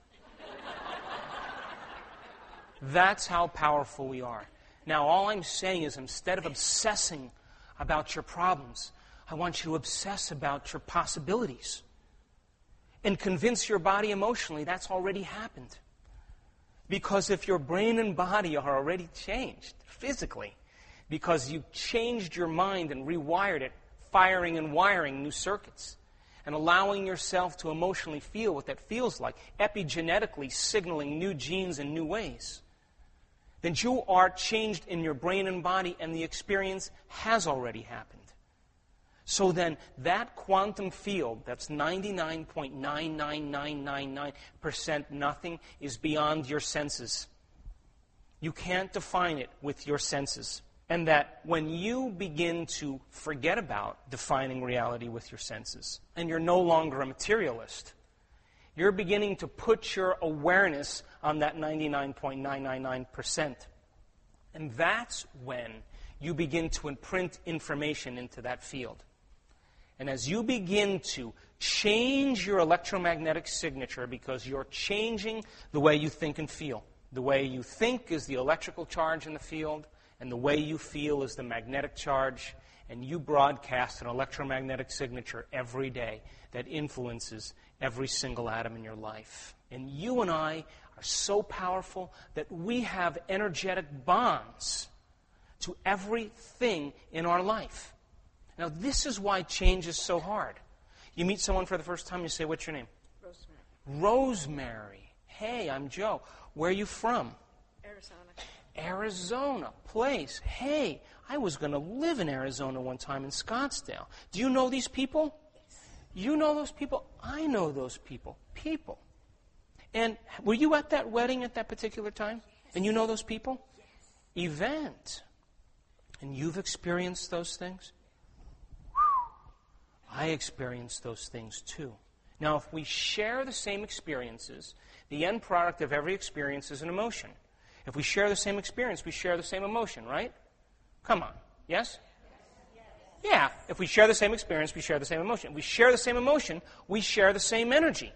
That's how powerful we are. Now, all I'm saying is, instead of obsessing about your problems, I want you to obsess about your possibilities. And convince your body emotionally that's already happened. Because if your brain and body are already changed physically, because you've changed your mind and rewired it, firing and wiring new circuits, and allowing yourself to emotionally feel what that feels like, epigenetically signaling new genes in new ways, then you are changed in your brain and body, and the experience has already happened. So then that quantum field that's 99.99999% nothing is beyond your senses. You can't define it with your senses. And that when you begin to forget about defining reality with your senses, and you're no longer a materialist, you're beginning to put your awareness on that 99.999%. And that's when you begin to imprint information into that field. And as you begin to change your electromagnetic signature, because you're changing the way you think and feel. The way you think is the electrical charge in the field, and the way you feel is the magnetic charge, and you broadcast an electromagnetic signature every day that influences every single atom in your life. And you and I are so powerful that we have energetic bonds to everything in our life. Now, this is why change is so hard. You meet someone for the first time, you say, what's your name? Rosemary. Rosemary. Hey, I'm Joe. Where are you from? Arizona. Arizona. Place. Hey, I was going to live in Arizona one time in Scottsdale. Do you know these people? Yes. You know those people? I know those people. People. And were you at that wedding at that particular time? Yes. And you know those people? Yes. Event. And you've experienced those things? I experienced those things too. Now, if we share the same experiences, the end product of every experience is an emotion. If we share the same experience, we share the same emotion, right? Come on. Yes? Yeah. If we share the same experience, we share the same emotion. If we share the same emotion, we share the same energy.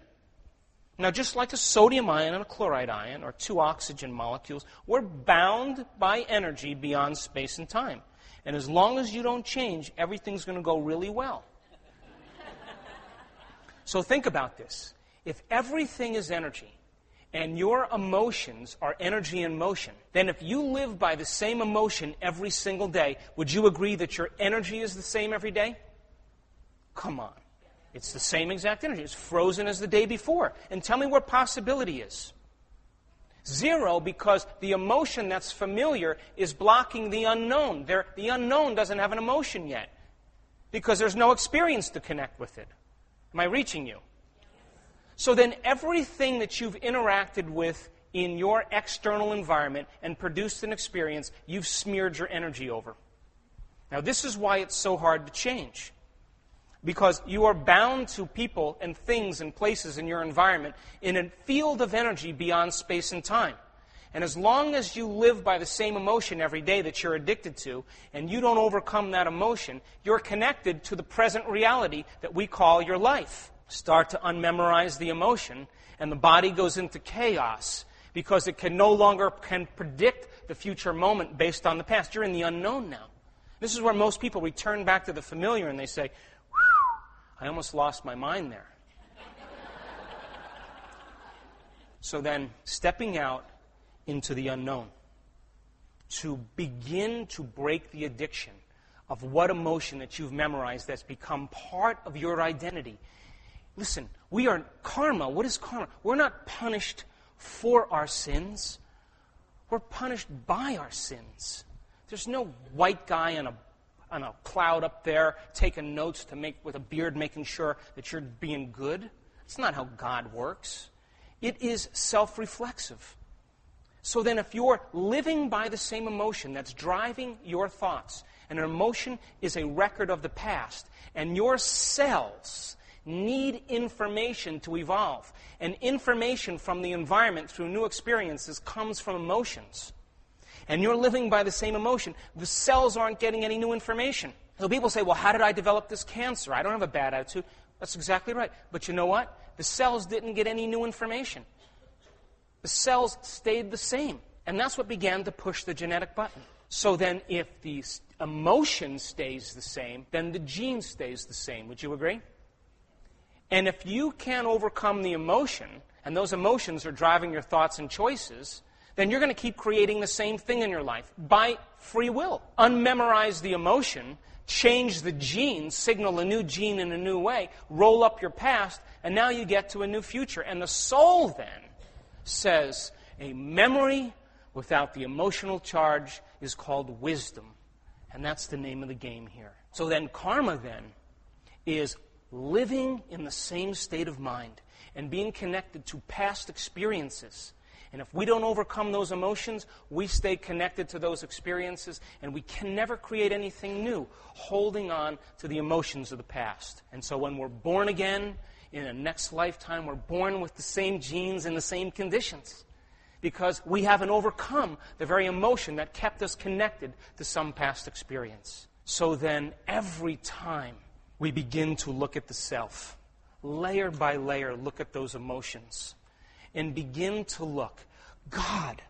Now, just like a sodium ion and a chloride ion, or two oxygen molecules, we're bound by energy beyond space and time. And as long as you don't change, everything's going to go really well. So think about this. If everything is energy, and your emotions are energy in motion, then if you live by the same emotion every single day, would you agree that your energy is the same every day? Come on. It's the same exact energy. It's frozen as the day before. And tell me where possibility is. 0, because the emotion that's familiar is blocking the unknown. The unknown doesn't have an emotion yet because there's no experience to connect with it. Am I reaching you? So then everything that you've interacted with in your external environment and produced an experience, you've smeared your energy over. Now this is why it's so hard to change. Because you are bound to people and things and places in your environment in a field of energy beyond space and time. And as long as you live by the same emotion every day that you're addicted to, and you don't overcome that emotion, you're connected to the present reality that we call your life. Start to unmemorize the emotion, and the body goes into chaos because it no longer can predict the future moment based on the past. You're in the unknown now. This is where most people return back to the familiar and they say, I almost lost my mind there. So then, stepping out into the unknown to begin to break the addiction of what emotion that you've memorized that's become part of your identity. Listen, we are karma. What is karma? We're not punished for our sins. We're punished by our sins. There's no white guy on a cloud up there taking notes with a beard making sure that you're being good. It's not how God works. It is self-reflexive. So then if you're living by the same emotion that's driving your thoughts, and an emotion is a record of the past, and your cells need information to evolve, and information from the environment through new experiences comes from emotions, and you're living by the same emotion, the cells aren't getting any new information. So people say, well, how did I develop this cancer? I don't have a bad attitude. That's exactly right. But you know what? The cells didn't get any new information. The cells stayed the same. And that's what began to push the genetic button. So then if the emotion stays the same, then the gene stays the same. Would you agree? And if you can't overcome the emotion, and those emotions are driving your thoughts and choices, then you're going to keep creating the same thing in your life by free will. Unmemorize the emotion, change the gene, signal a new gene in a new way, roll up your past, and now you get to a new future. And the soul then says a memory without the emotional charge is called wisdom. And that's the name of the game here. So then karma then is living in the same state of mind and being connected to past experiences. And if we don't overcome those emotions, we stay connected to those experiences, and we can never create anything new, holding on to the emotions of the past. And so when we're born again, in a next lifetime, we're born with the same genes and the same conditions, because we haven't overcome the very emotion that kept us connected to some past experience. So then, every time we begin to look at the self, layer by layer, look at those emotions, and begin to look, God,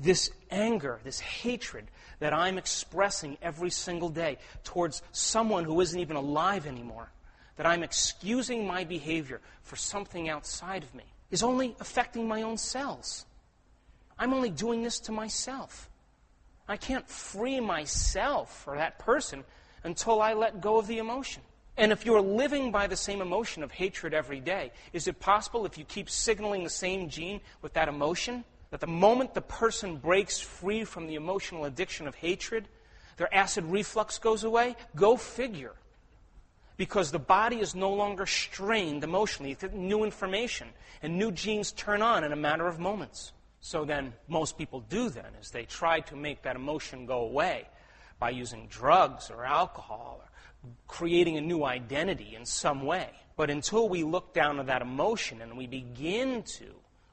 this anger, this hatred that I'm expressing every single day towards someone who isn't even alive anymore, that I'm excusing my behavior for something outside of me. is only affecting my own cells. I'm only doing this to myself. I can't free myself or that person until I let go of the emotion. And if you're living by the same emotion of hatred every day, is it possible if you keep signaling the same gene with that emotion, that the moment the person breaks free from the emotional addiction of hatred, their acid reflux goes away? Go figure. Because the body is no longer strained emotionally. It's new information, and new genes turn on in a matter of moments. So then, most people do then is they try to make that emotion go away by using drugs or alcohol or creating a new identity in some way. But until we look down at that emotion and we begin to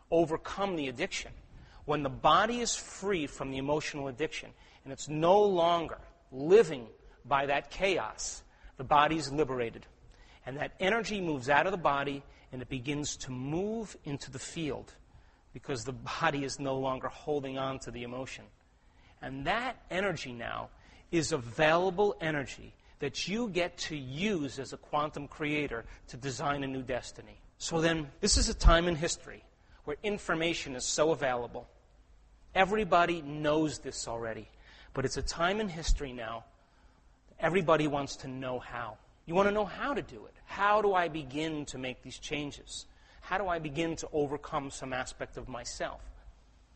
overcome the addiction, when the body is free from the emotional addiction and it's no longer living by that chaos, the body is liberated. And that energy moves out of the body and it begins to move into the field because the body is no longer holding on to the emotion. And that energy now is available energy that you get to use as a quantum creator to design a new destiny. So then, this is a time in history where information is so available. Everybody knows this already, but it's a time in history now. Everybody wants to know how. You want to know how to do it. How do I begin to make these changes? How do I begin to overcome some aspect of myself?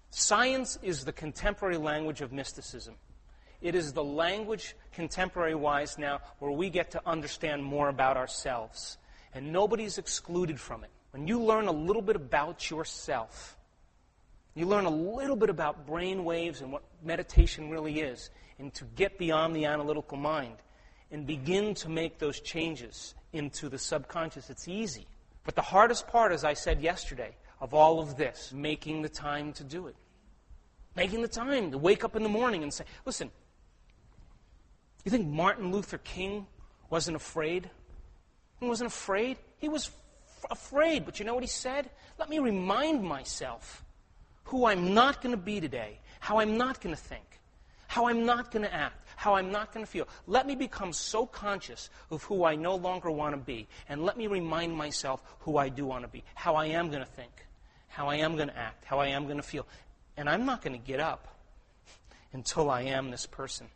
Science is the contemporary language of mysticism. It is the language, contemporary-wise now, where we get to understand more about ourselves. And nobody's excluded from it. When you learn a little bit about yourself, you learn a little bit about brain waves and what meditation really is, and to get beyond the analytical mind and begin to make those changes into the subconscious, it's easy. But the hardest part, as I said yesterday, of all of this, making the time to do it. Making the time to wake up in the morning and say, listen, you think Martin Luther King wasn't afraid? He wasn't afraid. He was afraid, but you know what he said? Let me remind myself who I'm not going to be today, how I'm not going to think, how I'm not going to act, how I'm not going to feel. Let me become so conscious of who I no longer want to be, and let me remind myself who I do want to be, how I am going to think, how I am going to act, how I am going to feel. And I'm not going to get up until I am this person.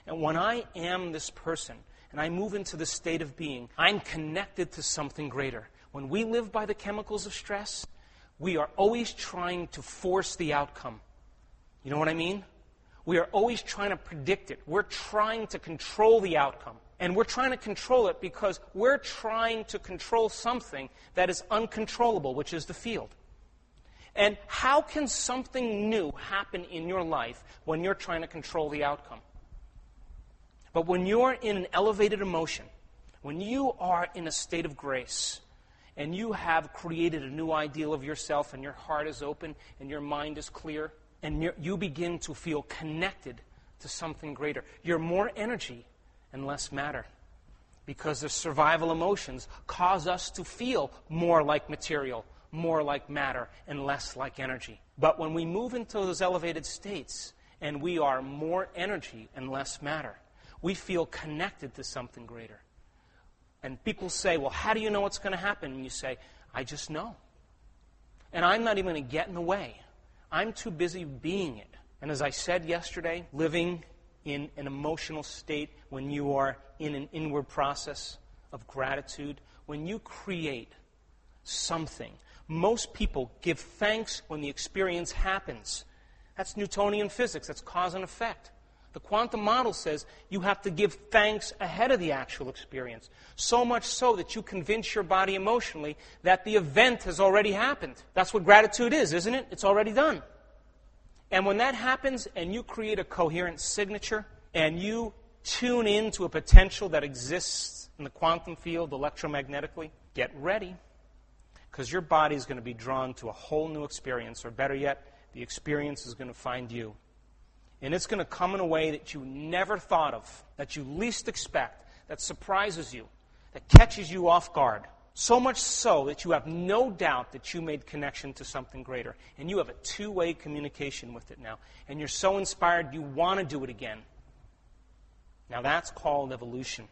And when I am this person, and I move into the state of being, I'm connected to something greater. When we live by the chemicals of stress, we are always trying to force the outcome. You know what I mean? We are always trying to predict it. We're trying to control the outcome. And we're trying to control it because we're trying to control something that is uncontrollable, which is the field. And how can something new happen in your life when you're trying to control the outcome? But when you're in an elevated emotion, when you are in a state of grace, and you have created a new ideal of yourself, and your heart is open, and your mind is clear, and you begin to feel connected to something greater, you're more energy and less matter. Because the survival emotions cause us to feel more like material, more like matter, and less like energy. But when we move into those elevated states, and we are more energy and less matter, we feel connected to something greater. And people say, well, how do you know what's going to happen? And you say, I just know. And I'm not even going to get in the way. I'm too busy being it. And as I said yesterday, living in an emotional state when you are in an inward process of gratitude, when you create something, most people give thanks when the experience happens. That's Newtonian physics. That's cause and effect. The quantum model says you have to give thanks ahead of the actual experience. So much so that you convince your body emotionally that the event has already happened. That's what gratitude is, isn't it? It's already done. And when that happens and you create a coherent signature and you tune in to a potential that exists in the quantum field electromagnetically, get ready. Because your body is going to be drawn to a whole new experience, or better yet, the experience is going to find you. And it's going to come in a way that you never thought of, that you least expect, that surprises you, that catches you off guard. So much so that you have no doubt that you made connection to something greater. And you have a two-way communication with it now. And you're so inspired you want to do it again. Now that's called evolution.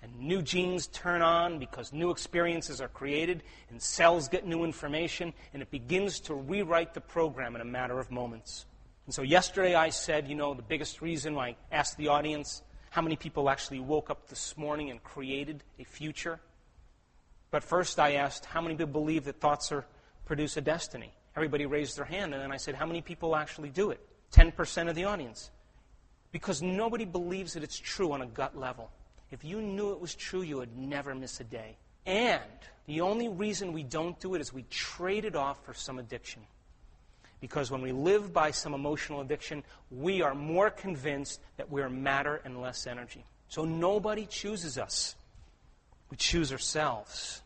and new genes turn on because new experiences are created, and cells get new information, and it begins to rewrite the program in a matter of moments. And so yesterday I said, the biggest reason I asked the audience how many people actually woke up this morning and created a future. But first I asked how many people believe that thoughts produce a destiny. Everybody raised their hand, and then I said, how many people actually do it? 10% of the audience. Because nobody believes that it's true on a gut level. If you knew it was true, you would never miss a day. And the only reason we don't do it is we trade it off for some addiction. Because when we live by some emotional addiction, we are more convinced that we're matter and less energy. So nobody chooses us. We choose ourselves.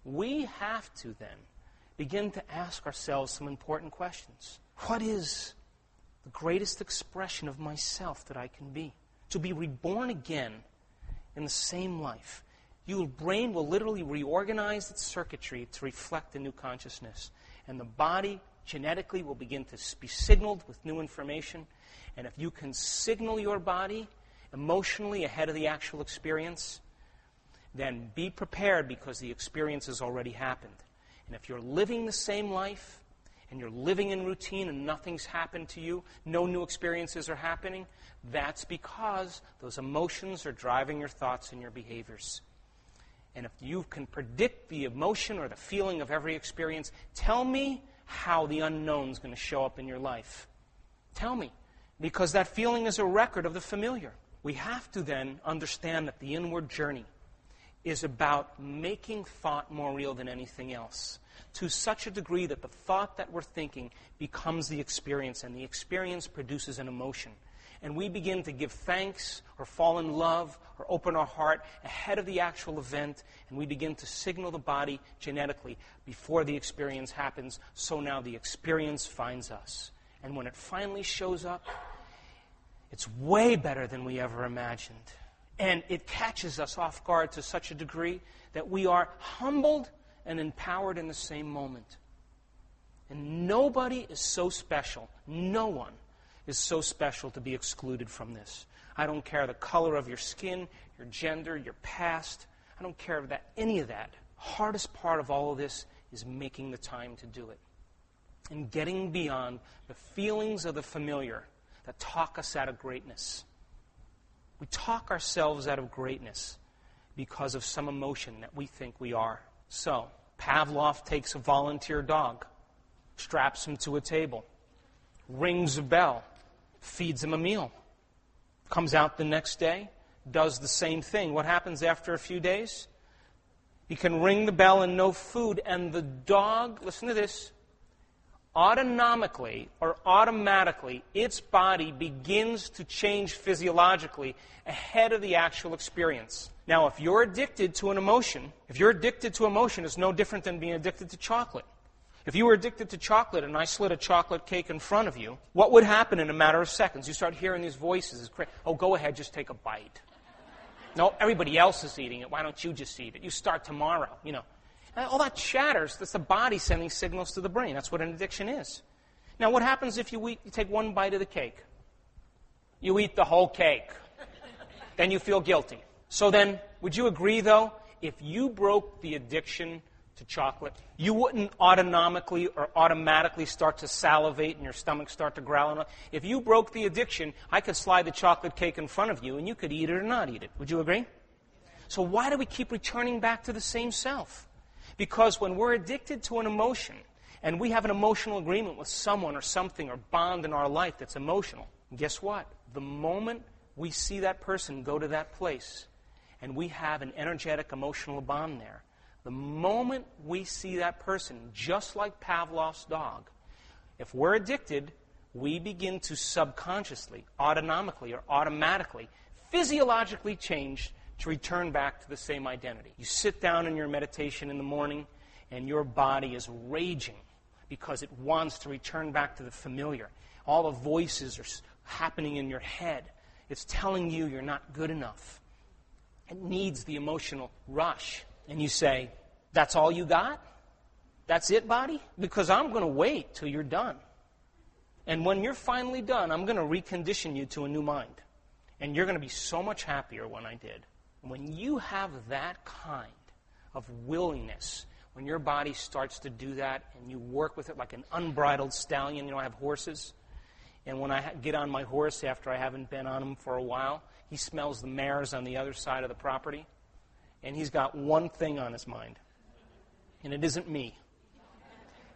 We have to then begin to ask ourselves some important questions. What is the greatest expression of myself that I can be? To be reborn again in the same life. Your brain will literally reorganize its circuitry to reflect the new consciousness. And the body genetically will begin to be signaled with new information. And if you can signal your body emotionally ahead of the actual experience, then be prepared because the experience has already happened. And if you're living the same life, and you're living in routine and nothing's happened to you, no new experiences are happening, that's because those emotions are driving your thoughts and your behaviors. And if you can predict the emotion or the feeling of every experience, tell me how the unknown is going to show up in your life. Tell me. Because that feeling is a record of the familiar. We have to then understand that the inward journey is about making thought more real than anything else, to such a degree that the thought that we're thinking becomes the experience, and the experience produces an emotion. And we begin to give thanks or fall in love or open our heart ahead of the actual event, and we begin to signal the body genetically before the experience happens, so now the experience finds us. And when it finally shows up, it's way better than we ever imagined. And it catches us off guard to such a degree that we are humbled and empowered in the same moment. And nobody is so special. No one is so special to be excluded from this. I don't care the color of your skin, your gender, your past. I don't care about any of that. Hardest part of all of this is making the time to do it. And getting beyond the feelings of the familiar that talk us out of greatness. We talk ourselves out of greatness because of some emotion that we think we are. So, Pavlov takes a volunteer dog, straps him to a table, rings a bell, feeds him a meal, comes out the next day, does the same thing. What happens after a few days? He can ring the bell and no food, and the dog, listen to this, autonomically or automatically, its body begins to change physiologically ahead of the actual experience. Now, if you're addicted to an emotion, it's no different than being addicted to chocolate. If you were addicted to chocolate and I slid a chocolate cake in front of you, what would happen in a matter of seconds? You start hearing these voices. Oh, go ahead, just take a bite. No, everybody else is eating it. Why don't you just eat it? You start tomorrow, All that chatters, that's the body sending signals to the brain. That's what an addiction is. Now, what happens if you take one bite of the cake? You eat the whole cake. Then you feel guilty. So then, would you agree, though, if you broke the addiction to chocolate, you wouldn't autonomically or automatically start to salivate and your stomach start to growl? If you broke the addiction, I could slide the chocolate cake in front of you and you could eat it or not eat it. Would you agree? So why do we keep returning back to the same self? Because when we're addicted to an emotion, and we have an emotional agreement with someone or something or bond in our life that's emotional, guess what? The moment we see that person go to that place, and we have an energetic, emotional bond there, the moment we see that person, just like Pavlov's dog, if we're addicted, we begin to subconsciously, autonomically, or automatically, physiologically change to return back to the same identity. You sit down in your meditation in the morning, and your body is raging because it wants to return back to the familiar. All the voices are happening in your head. It's telling you you're not good enough. It needs the emotional rush. And you say, that's all you got? That's it, body? Because I'm going to wait till you're done. And when you're finally done, I'm going to recondition you to a new mind. And you're going to be so much happier when I did. When you have that kind of willingness, when your body starts to do that and you work with it like an unbridled stallion, you know, I have horses, and when I get on my horse after I haven't been on him for a while, he smells the mares on the other side of the property, and he's got one thing on his mind, and it isn't me.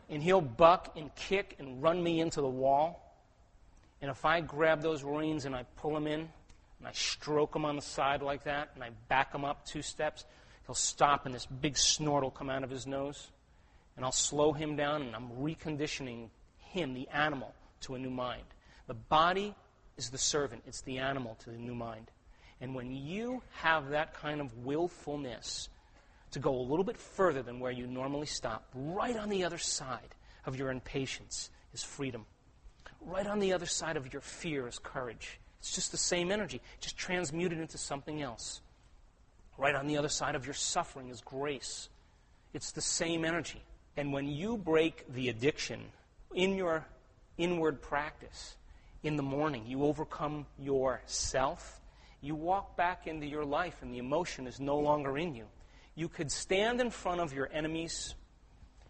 And he'll buck and kick and run me into the wall, and if I grab those reins and I pull him in, and I stroke him on the side like that, and I back him up 2 steps, he'll stop and this big snort will come out of his nose. And I'll slow him down, and I'm reconditioning him, the animal, to a new mind. The body is the servant. It's the animal to the new mind. And when you have that kind of willfulness to go a little bit further than where you normally stop, right on the other side of your impatience is freedom. Right on the other side of your fear is courage. It's just the same energy, just transmuted into something else. Right on the other side of your suffering is grace. It's the same energy. And when you break the addiction in your inward practice, in the morning, you overcome yourself, you walk back into your life and the emotion is no longer in you. You could stand in front of your enemies,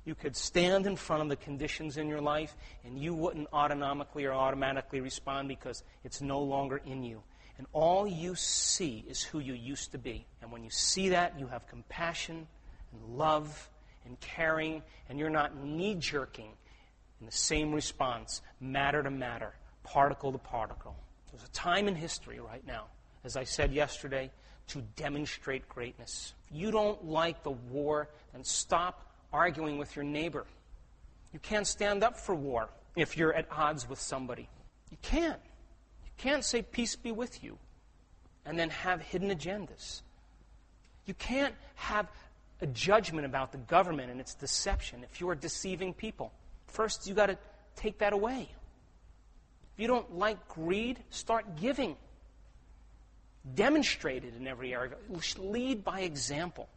you could stand in front of the conditions in your life, and you wouldn't automatically respond because it's no longer in you. And all you see is who you used to be. And when you see that, you have compassion and love and caring, and you're not knee-jerking in the same response, matter to matter, particle to particle. There's a time in history right now, as I said yesterday, to demonstrate greatness. If you don't like the war, then stop arguing with your neighbor. You can't stand up for war if you're at odds with somebody. You can't. You can't say peace be with you and then have hidden agendas. You can't have a judgment about the government and its deception if you're deceiving people. First, you got to take that away. If you don't like greed, start giving. Demonstrate it in every area. Lead by example.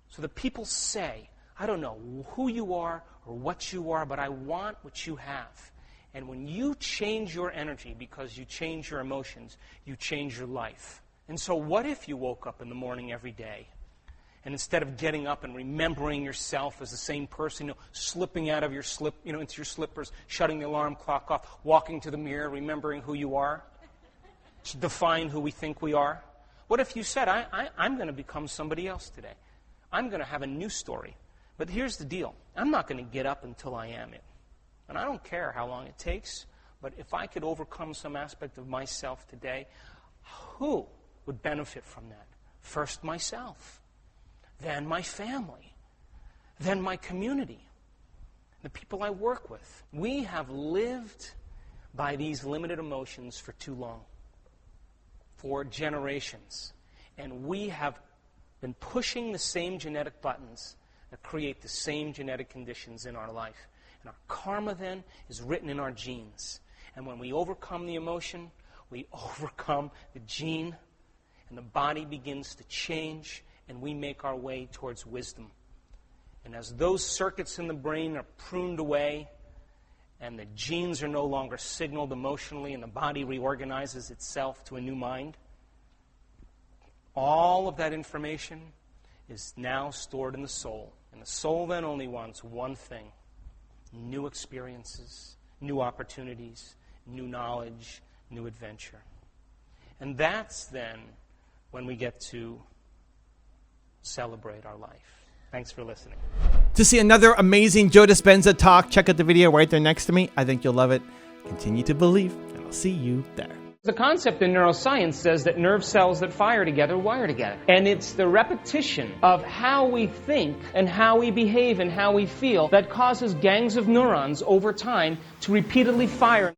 So that people say, I don't know who you are or what you are, but I want what you have. And when you change your energy because you change your emotions, you change your life. And so what if you woke up in the morning every day, and instead of getting up and remembering yourself as the same person, slipping out of your into your slippers, shutting the alarm clock off, walking to the mirror, remembering who you are, to define who we think we are? What if you said, I'm going to become somebody else today. I'm going to have a new story. But here's the deal. I'm not going to get up until I am it. And I don't care how long it takes, but if I could overcome some aspect of myself today, who would benefit from that? First, myself. Then my family. Then my community. The people I work with. We have lived by these limited emotions for too long. For generations. And we have been pushing the same genetic buttons that create the same genetic conditions in our life. And our karma then is written in our genes. And when we overcome the emotion, we overcome the gene, and the body begins to change, and we make our way towards wisdom. And as those circuits in the brain are pruned away, and the genes are no longer signaled emotionally, and the body reorganizes itself to a new mind, all of that information is now stored in the soul. And the soul then only wants one thing: new experiences, new opportunities, new knowledge, new adventure. And that's then when we get to celebrate our life. Thanks for listening. To see another amazing Joe Dispenza talk, check out the video right there next to me. I think you'll love it. Continue to believe, and I'll see you there. The concept in neuroscience says that nerve cells that fire together wire together. And it's the repetition of how we think and how we behave and how we feel that causes gangs of neurons over time to repeatedly fire.